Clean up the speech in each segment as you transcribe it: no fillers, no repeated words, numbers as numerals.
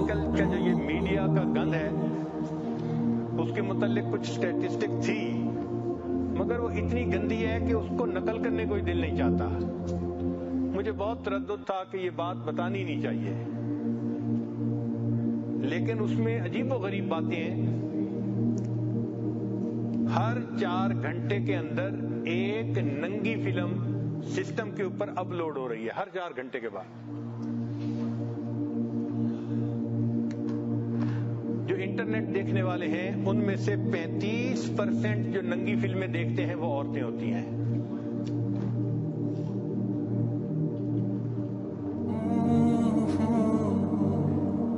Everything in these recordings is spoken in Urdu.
کل کا جو یہ میڈیا کا گند ہے اس کے متعلق کچھ سٹیٹسٹک تھی، مگر وہ اتنی گندی ہے کہ اس کو نقل کرنے کوئی دل نہیں چاہتا. مجھے بہت تردد تھا کہ یہ بات بتانی نہیں چاہیے، لیکن اس میں عجیب و غریب باتیں ہیں. ہر 4 گھنٹے کے اندر ایک ننگی فلم سسٹم کے اوپر اپلوڈ ہو رہی ہے، ہر 4 گھنٹے کے بعد. جو انٹرنیٹ دیکھنے والے ہیں ان میں سے 35% جو ننگی فلمیں دیکھتے ہیں وہ عورتیں ہوتی ہیں.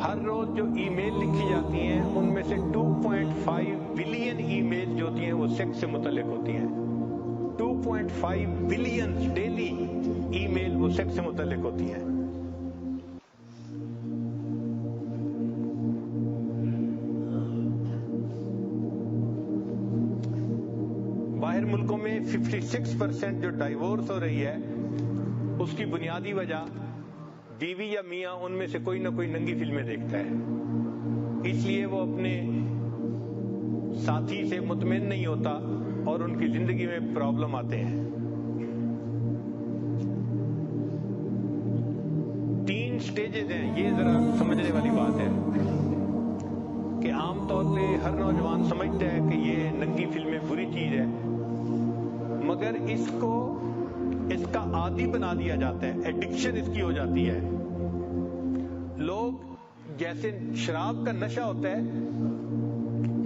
ہر روز جو ای میل لکھی جاتی ہیں ان میں سے 2.5 بلین ای میل جو ہوتی ہیں وہ سیکس سے متعلق ہوتی ہیں. 2.5 بلین ڈیلی ای میل وہ سیکس سے متعلق ہوتی ہیں. باہر ملکوں میں 56% جو ڈائیورس ہو رہی ہے اس کی بنیادی وجہ بیوی یا میاں ان میں سے کوئی نہ کوئی ننگی فلمیں دیکھتا ہے. اس لیے وہ اپنے ساتھی سے مطمئن نہیں ہوتا اور ان کی زندگی میں پرابلم آتے ہیں. 3 سٹیجز ہیں، یہ ذرا سمجھنے والی بات ہے کہ عام طور پہ ہر نوجوان سمجھتا ہے کہ یہ ننگی فلمیں بری چیز ہے، مگر اس کا عادی بنا دیا جاتا ہے، ایڈکشن اس کی ہو جاتی ہے. لوگ جیسے شراب کا نشہ ہوتا ہے،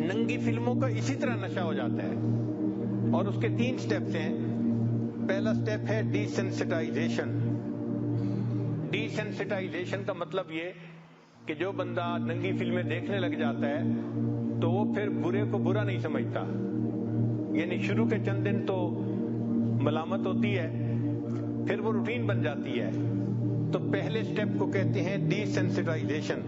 ننگی فلموں کا اسی طرح نشہ ہو جاتا ہے. اور اس کے 3 سٹیپس ہیں. پہلا سٹیپ ہے ڈی سینسٹائزیشن. ڈی سینسٹائزیشن کا مطلب یہ کہ جو بندہ ننگی فلمیں دیکھنے لگ جاتا ہے تو وہ پھر برے کو برا نہیں سمجھتا. یعنی شروع کے چند دن تو ملامت ہوتی ہے، پھر وہ روٹین بن جاتی ہے. تو پہلے سٹیپ کو کہتے ہیں ڈی سینسٹائزیشن.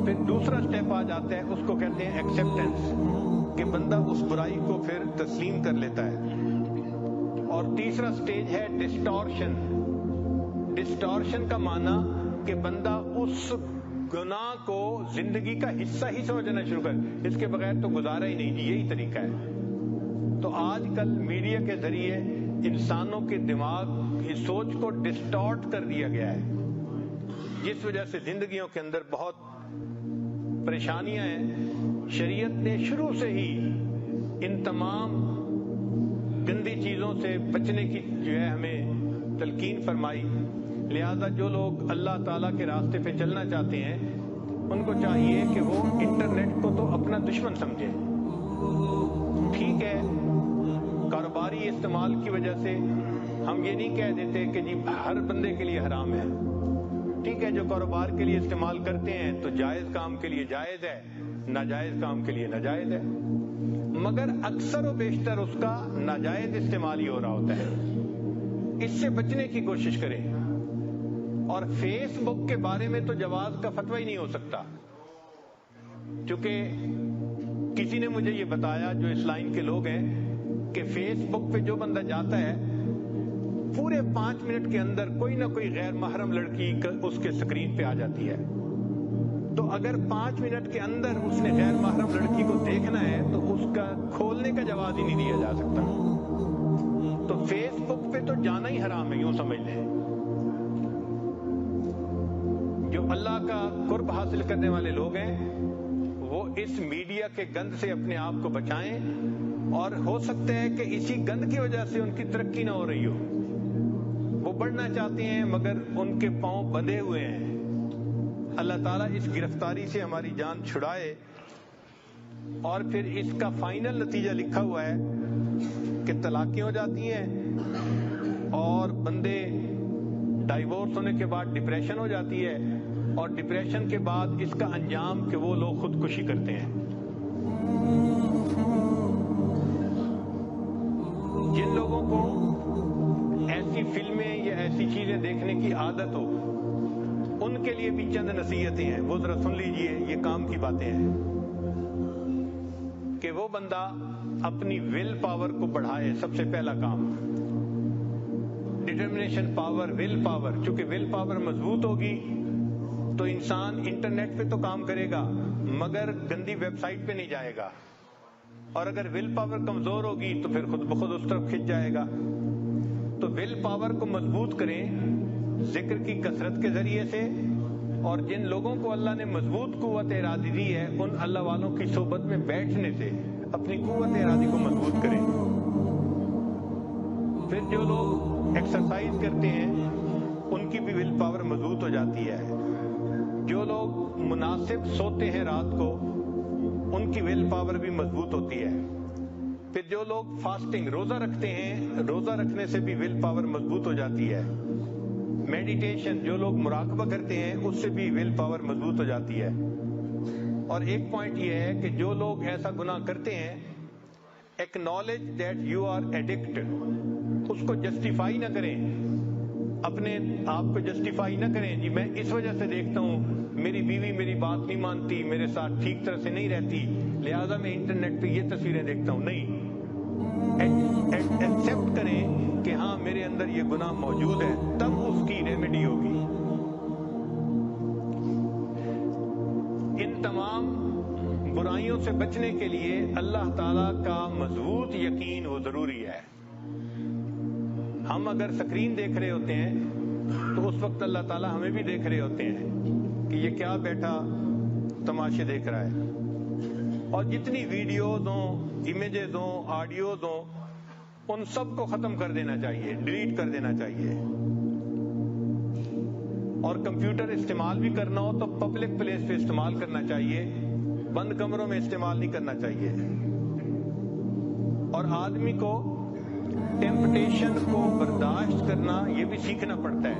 پھر دوسرا سٹیپ آ جاتا ہے، اس کو کہتے ہیں ایکسیپٹنس، کہ بندہ اس برائی کو پھر تسلیم کر لیتا ہے. اور تیسرا سٹیج ہے ڈسٹورشن. ڈسٹورشن کا معنی کہ بندہ اس گناہ کو زندگی کا حصہ ہی سمجھنا شروع کر، اس کے بغیر تو گزارا ہی نہیں. یہی طریقہ ہے. تو آج کل میڈیا کے ذریعے انسانوں کے دماغ کی سوچ کو ڈسٹارٹ کر دیا گیا ہے، جس وجہ سے زندگیوں کے اندر بہت پریشانیاں ہیں. شریعت نے شروع سے ہی ان تمام گندی چیزوں سے بچنے کی جو ہے ہمیں تلقین فرمائی. لہذا جو لوگ اللہ تعالیٰ کے راستے پہ چلنا چاہتے ہیں ان کو چاہیے کہ وہ انٹرنیٹ کو تو اپنا دشمن سمجھیں. ٹھیک ہے، کاروباری استعمال کی وجہ سے ہم یہ نہیں کہہ دیتے کہ جی ہر بندے کے لیے حرام ہے. ٹھیک ہے، جو کاروبار کے لیے استعمال کرتے ہیں تو جائز کام کے لیے جائز ہے، ناجائز کام کے لیے ناجائز ہے. مگر اکثر و بیشتر اس کا ناجائز استعمال ہی ہو رہا ہوتا ہے. اس سے بچنے کی کوشش کریں. اور فیس بک کے بارے میں تو جواز کا فتویٰ ہی نہیں ہو سکتا، چونکہ کسی نے مجھے یہ بتایا جو اس لائن کے لوگ ہیں کہ فیس بک پہ جو بندہ جاتا ہے پورے 5 منٹ کے اندر کوئی نہ کوئی غیر محرم لڑکی اس کے سکرین پہ آ جاتی ہے. تو اگر 5 منٹ کے اندر اس نے غیر محرم لڑکی کو دیکھنا ہے تو اس کا کھولنے کا جواز ہی نہیں دیا جا سکتا. تو فیس بک پہ تو جانا ہی حرام ہے، یوں سمجھ لیں. جو اللہ کا قرب حاصل کرنے والے لوگ ہیں وہ اس میڈیا کے گند سے اپنے آپ کو بچائیں. اور ہو سکتا ہے کہ اسی گند کی وجہ سے ان کی ترقی نہ ہو رہی ہو. وہ بڑھنا چاہتے ہیں مگر ان کے پاؤں بندھے ہوئے ہیں. اللہ تعالیٰ اس گرفتاری سے ہماری جان چھڑائے. اور پھر اس کا فائنل نتیجہ لکھا ہوا ہے کہ طلاقیں ہو جاتی ہیں اور بندے ڈائیورس ہونے کے بعد ڈپریشن ہو جاتی ہے، اور ڈپریشن کے بعد اس کا انجام کہ وہ لوگ خودکشی کرتے ہیں. جن لوگوں کو ایسی فلمیں یا ایسی چیزیں دیکھنے کی عادت ہو ان کے لیے بھی چند نصیحتیں ہیں، وہ ذرا سن لیجئے. یہ کام کی باتیں ہیں کہ وہ بندہ اپنی ول پاور کو بڑھائے. سب سے پہلا کام ڈٹرمنیشن پاور، ول پاور. چونکہ ول پاور مضبوط ہوگی تو انسان انٹرنیٹ پہ تو کام کرے گا مگر گندی ویب سائٹ پہ نہیں جائے گا، اور اگر ول پاور کمزور ہوگی تو پھر خود بخود اس طرف کھنچ جائے گا۔ تو ول پاور کو مضبوط کریں ذکر کی کثرت کے ذریعے سے، اور جن لوگوں کو اللہ نے مضبوط قوت ارادی دی ہے ان اللہ والوں کی صحبت میں بیٹھنے سے اپنی قوت ارادی کو مضبوط کریں۔ پھر جو لوگ ایکسرسائز کرتے ہیں ان کی بھی ول پاور مضبوط ہو جاتی ہے، جو لوگ مناسب سوتے ہیں رات کو ان کی ول پاور بھی مضبوط ہوتی ہے۔ پھر جو لوگ فاسٹنگ روزہ رکھتے ہیں، روزہ رکھنے سے بھی ول پاور مضبوط ہو جاتی ہے۔ میڈیٹیشن جو لوگ مراقبہ کرتے ہیں اس سے بھی ول پاور مضبوط ہو جاتی ہے۔ اور ایک پوائنٹ یہ ہے کہ جو لوگ ایسا گناہ کرتے ہیں، acknowledge that you are addict, اس کو جسٹیفائی نہ کریں، اپنے آپ کو جسٹیفائی نہ کریں جی میں اس وجہ سے دیکھتا ہوں میری بیوی میری بات نہیں مانتی، میرے ساتھ ٹھیک طرح سے نہیں رہتی، لہذا میں انٹرنیٹ پہ یہ تصویریں دیکھتا ہوں۔ نہیں، ایکسیپٹ کریں کہ ہاں میرے اندر یہ گناہ موجود ہے، تب اس کی ریمیڈی ہوگی۔ ان تمام برائیوں سے بچنے کے لیے اللہ تعالیٰ کا مضبوط یقین وہ ضروری ہے۔ ہم اگر سکرین دیکھ رہے ہوتے ہیں تو اس وقت اللہ تعالیٰ ہمیں بھی دیکھ رہے ہوتے ہیں کہ یہ کیا بیٹھا تماشے دیکھ رہا ہے، اور جتنی ویڈیوز ہوں، امیجز ہوں، آڈیوز ہوں، ان سب کو ختم کر دینا چاہیے، ڈیلیٹ کر دینا چاہیے۔ اور کمپیوٹر استعمال بھی کرنا ہو تو پبلک پلیس پہ استعمال کرنا چاہیے، بند کمروں میں استعمال نہیں کرنا چاہیے۔ اور آدمی کو ٹیمپٹیشن کو برداشت کرنا یہ بھی سیکھنا پڑتا ہے۔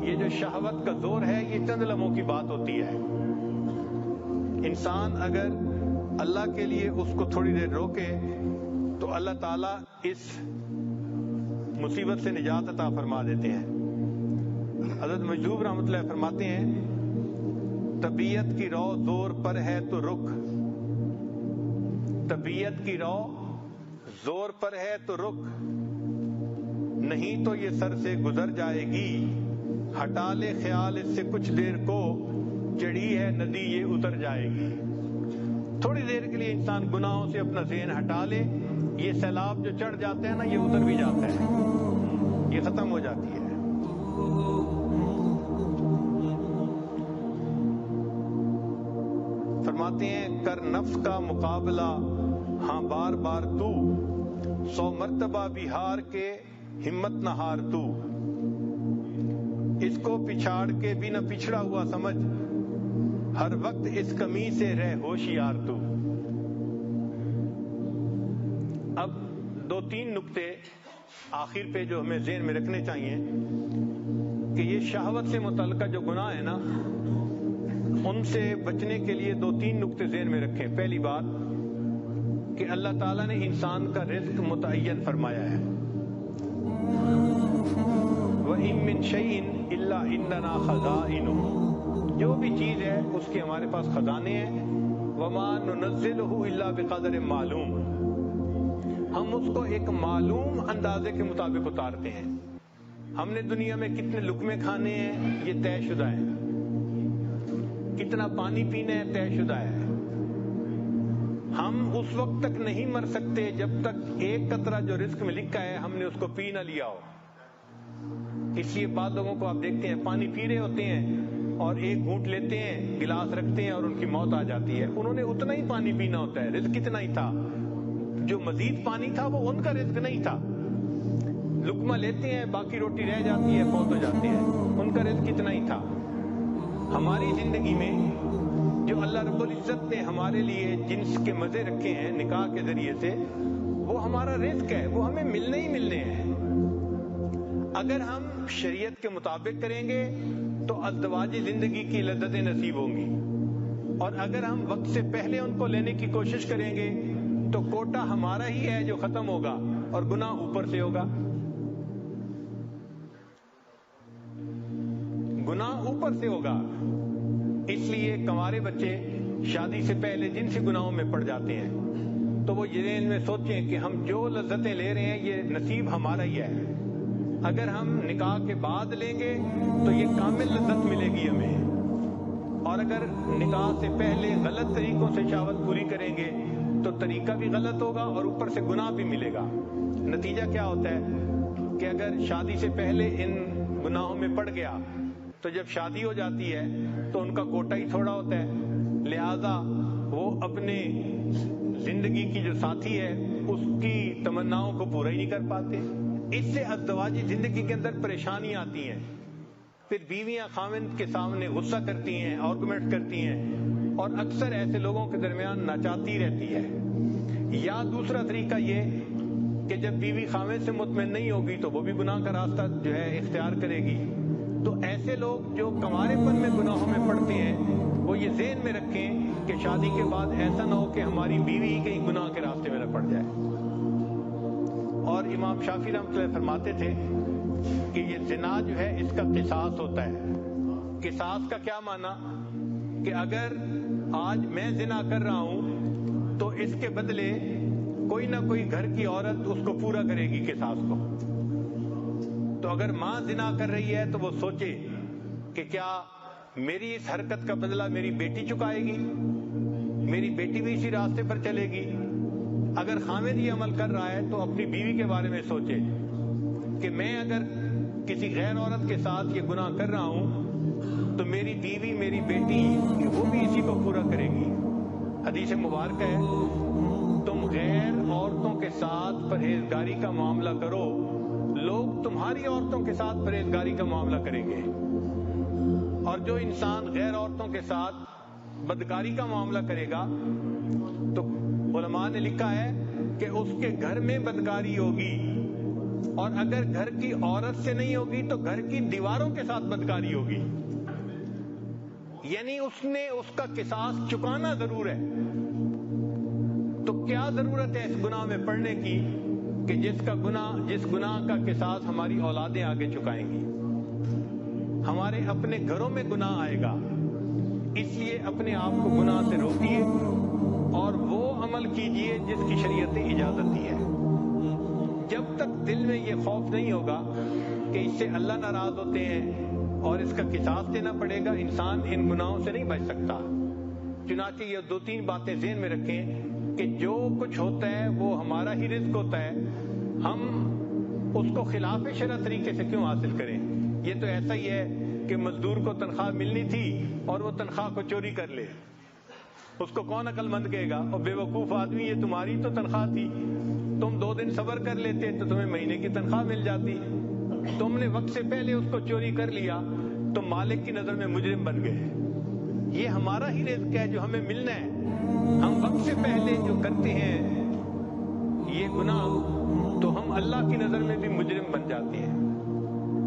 یہ جو شہوت کا زور ہے یہ چند لمحوں کی بات ہوتی ہے۔ انسان اگر اللہ کے لیے اس کو تھوڑی دیر روکے تو اللہ تعالیٰ اس مصیبت سے نجات عطا فرما دیتے ہیں۔ حضرت مجذوب رحمۃ اللہ فرماتے ہیں طبیعت کی رو زور پر ہے تو رک، طبیعت کی رو زور پر ہے تو رک، نہیں تو یہ سر سے گزر جائے گی، ہٹا لے خیال اس سے کچھ دیر کو، چڑھی ہے ندی یہ اتر جائے گی۔ تھوڑی دیر کے لیے انسان گناہوں سے اپنا ذہن ہٹا لے، یہ سیلاب جو چڑھ جاتا ہے نا یہ اتر بھی جاتا ہے، یہ ختم ہو جاتی ہے۔ فرماتے ہیں کر نفس کا مقابلہ ہاں بار بار تو، 100 مرتبہ بھی ہار کے ہمت نہ ہار تو، اس کو پچھاڑ کے بھی نہ پچھڑا ہوا سمجھ، ہر وقت اس کمی سے رہ ہوشیار تو۔ اب 2-3 نکتے آخر پہ جو ہمیں ذہن میں رکھنے چاہیے کہ یہ شہوت سے متعلقہ جو گناہ ہے نا ان سے بچنے کے لیے 2-3 نکتے ذہن میں رکھیں۔ پہلی بات کہ اللہ تعالیٰ نے انسان کا رزق متعین فرمایا ہے، وَإِن مِّن شَيْءٍ إِلَّا عِندَنَا خَزَائِنُهُ، جو بھی چیز ہے اس کے ہمارے پاس خزانے ہیں، وَمَا نُنَزِّلُهُ إِلَّا بِقَدْرٍ مَّعْلُومٍ، ہم اس کو ایک معلوم اندازے کے مطابق اتارتے ہیں۔ ہم نے دنیا میں کتنے لقمے کھانے ہیں یہ طے شدہ ہے، کتنا پانی پینا ہے طے شدہ ہے۔ ہم اس وقت تک نہیں مر سکتے جب تک ایک قطرہ جو رزق میں لکھا ہے ہم نے اس کو پی نہ لیا ہو۔ اس لیے بعض لوگوں کو آپ دیکھتے ہیں پانی پی رہے ہوتے ہیں اور ایک گھونٹ لیتے ہیں، گلاس رکھتے ہیں اور ان کی موت آ جاتی ہے۔ انہوں نے اتنا ہی پانی پینا ہوتا ہے، رزق اتنا ہی تھا، جو مزید پانی تھا وہ ان کا رزق نہیں تھا۔ لقمہ لیتے ہیں باقی روٹی رہ جاتی ہے، فوت ہو جاتے ہیں، ان کا رزق اتنا ہی تھا۔ ہماری زندگی میں جو اللہ رب العزت نے ہمارے لیے جنس کے مزے رکھے ہیں نکاح کے ذریعے سے، وہ ہمارا رزق ہے، وہ ہمیں ملنے ہی ملنے ہیں۔ اگر ہم شریعت کے مطابق کریں گے تو ازدواجی زندگی کی لذتیں نصیب ہوں گی، اور اگر ہم وقت سے پہلے ان کو لینے کی کوشش کریں گے تو کوٹا ہمارا ہی ہے جو ختم ہوگا اور گناہ اوپر سے ہوگا، گناہ اوپر سے ہوگا۔ اس لیے کنوارے بچے شادی سے پہلے جن سے گناہوں میں پڑ جاتے ہیں تو وہ یہ ذہن میں سوچیں کہ ہم جو لذتیں لے رہے ہیں یہ نصیب ہمارا ہی ہے، اگر ہم نکاح کے بعد لیں گے تو یہ کامل لذت ملے گی ہمیں، اور اگر نکاح سے پہلے غلط طریقوں سے شہوت پوری کریں گے تو طریقہ بھی غلط ہوگا اور اوپر سے گناہ بھی ملے گا۔ نتیجہ کیا ہوتا ہے کہ اگر شادی سے پہلے ان گناہوں میں پڑ گیا تو جب شادی ہو جاتی ہے تو ان کا کوٹا ہی تھوڑا ہوتا ہے، لہذا وہ اپنے زندگی کی جو ساتھی ہے اس کی تمناؤں کو پورا ہی نہیں کر پاتے۔ اس سے ازدواجی زندگی کے اندر پریشانی آتی ہیں، پھر بیویاں خاوند کے سامنے غصہ کرتی ہیں، آرگومنٹ کرتی ہیں، اور اکثر ایسے لوگوں کے درمیان ناچاتی رہتی ہے۔ یا دوسرا طریقہ یہ کہ جب بیوی خاوند سے مطمئن نہیں ہوگی تو وہ بھی گناہ کا راستہ جو ہے اختیار کرے گی۔ تو ایسے لوگ جو کنوارے پن میں گناہوں میں پڑتے ہیں وہ یہ ذہن میں رکھیں کہ شادی کے بعد ایسا نہ ہو کہ ہماری بیوی کہیں گناہ کے راستے میں نہ پڑ جائے۔ اور امام شافعی رحمۃ اللہ فرماتے تھے کہ یہ زنا جو ہے اس کا قصاص ہوتا ہے۔ قصاص کا کیا معنی کہ اگر آج میں زنا کر رہا ہوں تو اس کے بدلے کوئی نہ کوئی گھر کی عورت اس کو پورا کرے گی قصاص کو۔ تو اگر ماں زنا کر رہی ہے تو وہ سوچے کہ کیا میری اس حرکت کا بدلہ میری بیٹی چکائے گی، میری بیٹی بھی اسی راستے پر چلے گی۔ اگر خاوند یہ عمل کر رہا ہے تو اپنی بیوی کے بارے میں سوچے کہ میں اگر کسی غیر عورت کے ساتھ یہ گناہ کر رہا ہوں تو میری بیوی میری بیٹی وہ بھی اسی کو پورا کرے گی۔ حدیث مبارک ہے تم غیر عورتوں کے ساتھ پرہیزگاری کا معاملہ کرو، لوگ تمہاری عورتوں کے ساتھ پرہیزگاری کا معاملہ کریں گے۔ اور جو انسان غیر عورتوں کے ساتھ بدکاری کا معاملہ کرے گا تو علماء نے لکھا ہے کہ اس کے گھر میں بدکاری ہوگی، اور اگر گھر کی عورت سے نہیں ہوگی تو گھر کی دیواروں کے ساتھ بدکاری ہوگی۔ یعنی اس نے اس کا قصاص چکانا ضرور ہے۔ تو کیا ضرورت ہے اس گناہ میں پڑنے کی کہ جس گناہ کا قصاص ہماری اولادیں آگے چکائیں گی، ہمارے اپنے گھروں میں گناہ آئے گا۔ اس لیے اپنے آپ کو گناہ سے روکیے اور وہ عمل کیجئے جس کی شریعت نے اجازت دی ہے۔ جب تک دل میں یہ خوف نہیں ہوگا کہ اس سے اللہ ناراض ہوتے ہیں اور اس کا قصاص دینا پڑے گا، انسان ان گناہوں سے نہیں بچ سکتا۔ چنانچہ یہ دو تین باتیں ذہن میں رکھیں کہ جو کچھ ہوتا ہے وہ ہمارا ہی رزق ہوتا ہے، ہم اس کو خلاف شرع طریقے سے کیوں حاصل کریں؟ یہ تو ایسا ہی ہے کہ مزدور کو تنخواہ ملنی تھی اور وہ تنخواہ کو چوری کر لے، اس کو کون عقل مند کہے گا؟ اور بے وقوف آدمی، یہ تمہاری تو تنخواہ تھی، تم 2 دن صبر کر لیتے تو تمہیں مہینے کی تنخواہ مل جاتی، تم نے وقت سے پہلے اس کو چوری کر لیا تو مالک کی نظر میں مجرم بن گئے۔ یہ ہمارا ہی رزق ہے جو ہمیں ملنا ہے، ہم وقت سے پہلے جو کرتے ہیں یہ گناہ تو ہم اللہ کی نظر میں بھی مجرم بن جاتے ہیں۔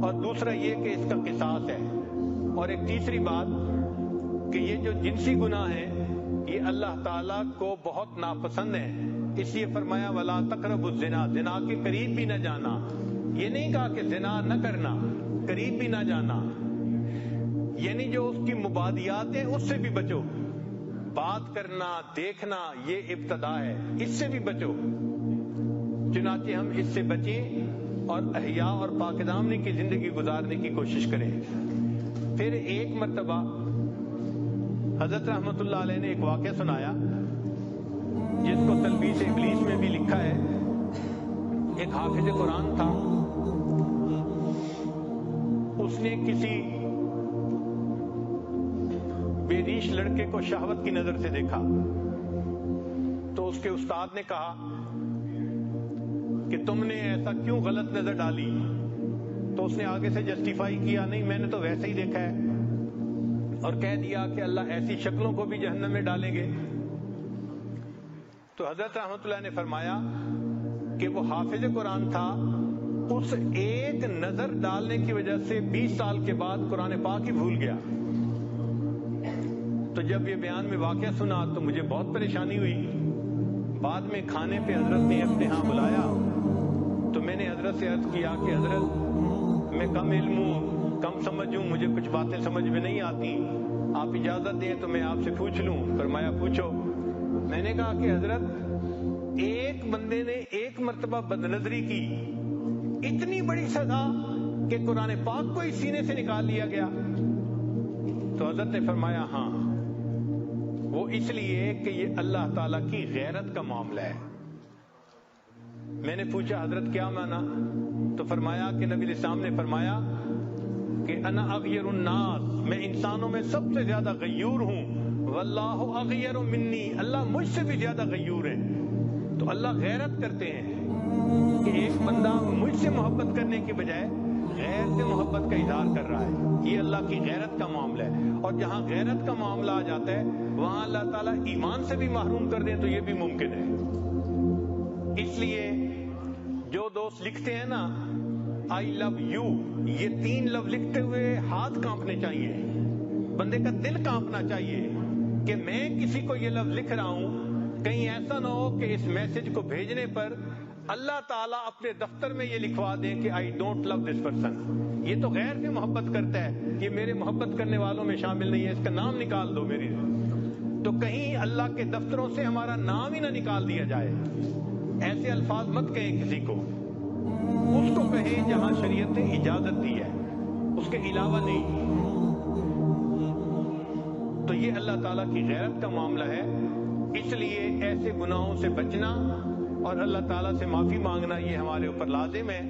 اور دوسرا یہ کہ اس کا قصاص ہے۔ اور ایک تیسری بات کہ یہ جو جنسی گناہ ہے یہ اللہ تعالیٰ کو بہت ناپسند ہے، اس لیے فرمایا وَلَا تَقْرَبُوا الزِّنَا، زنا کے قریب بھی نہ جانا۔ یہ نہیں کہا کہ زنا نہ کرنا، قریب بھی نہ جانا، یعنی جو اس کی مبادیات ہیں اس سے بھی بچو۔ بات کرنا، دیکھنا یہ ابتدا ہے، اس سے بھی بچو۔ چنانچہ ہم اس سے بچیں اور احیاء اور پاک دامنی کی زندگی گزارنے کی کوشش کریں۔ پھر ایک مرتبہ حضرت رحمت اللہ علیہ نے ایک واقعہ سنایا جس کو تلبیس ابلیس میں بھی لکھا ہے۔ ایک حافظ قرآن تھا، اس نے کسی بے ریش لڑکے کو شہوت کی نظر سے دیکھا تو اس کے استاد نے کہا کہ تم نے ایسا کیوں غلط نظر ڈالی؟ تو اس نے آگے سے جسٹیفائی کیا، نہیں میں نے تو ویسے ہی دیکھا ہے، اور کہہ دیا کہ اللہ ایسی شکلوں کو بھی جہنم میں ڈالیں گے۔ تو حضرت رحمت اللہ نے فرمایا کہ وہ حافظ قرآن تھا، اس ایک نظر ڈالنے کی وجہ سے 20 سال کے بعد قرآن پاک ہی بھول گیا۔ تو جب یہ بیان میں واقعہ سنا تو مجھے بہت پریشانی ہوئی۔ بعد میں کھانے پہ حضرت نے اپنے ہاں بلایا تو میں نے حضرت سے عرض کیا کہ حضرت میں کم علم ہوں، کم سمجھ ہوں، مجھے کچھ باتیں سمجھ میں نہیں آتی، آپ اجازت دیں تو میں آپ سے پوچھ لوں؟ فرمایا پوچھو۔ میں نے کہا کہ حضرت ایک بندے نے ایک مرتبہ بدنظری کی اتنی بڑی سزا کہ قرآن پاک کو اس سینے سے نکال لیا گیا؟ تو حضرت نے فرمایا ہاں، وہ اس لیے کہ یہ اللہ تعالیٰ کی غیرت کا معاملہ ہے۔ میں نے پوچھا حضرت کیا مانا؟ تو فرمایا کہ نبی الاسلام نے فرمایا کہ انا اغیر الناس، میں انسانوں میں سب سے زیادہ غیور ہوں، واللہ اغیر منی، اللہ مجھ سے بھی زیادہ غیور ہے۔ تو اللہ غیرت کرتے ہیں کہ ایک بندہ مجھ سے محبت کرنے کی بجائے غیر سے محبت کا اظہار کر رہا ہے، یہ اللہ کی غیرت کا معاملہ ہے۔ اور جہاں غیرت کا معاملہ آ جاتا ہے وہاں اللہ تعالیٰ ایمان سے بھی محروم کر دیں تو یہ بھی ممکن ہے۔ اس لیے جو دوست لکھتے ہیں نا آئی لو یو، یہ 3 لفظ لکھتے ہوئے ہاتھ کانپنے چاہیے، بندے کا دل کانپنا چاہیے کہ میں کسی کو یہ لفظ لکھ رہا ہوں، کہیں ایسا نہ ہو کہ اس میسج کو بھیجنے پر اللہ تعالیٰ اپنے دفتر میں یہ لکھوا دیں کہ I don't love this person, یہ تو غیر سے محبت کرتا ہے، یہ میرے محبت کرنے والوں میں شامل نہیں ہے، اس کا نام نکال دو میری۔ تو کہیں اللہ کے دفتروں سے ہمارا نام ہی نہ نکال دیا جائے۔ ایسے الفاظ مت کہیں کسی کو، اس کو کہیں جہاں شریعت نے اجازت دی ہے، اس کے علاوہ نہیں۔ تو یہ اللہ تعالیٰ کی غیرت کا معاملہ ہے، اس لیے ایسے گناہوں سے بچنا اور اللہ تعالیٰ سے معافی مانگنا یہ ہمارے اوپر لازم ہے۔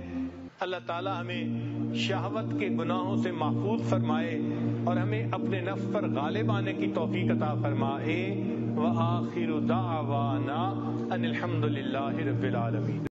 اللہ تعالیٰ ہمیں شہوت کے گناہوں سے محفوظ فرمائے اور ہمیں اپنے نفس پر غالب آنے کی توفیق عطا فرمائے۔ وآخر دعوانا ان الحمد للہ رب العالمین۔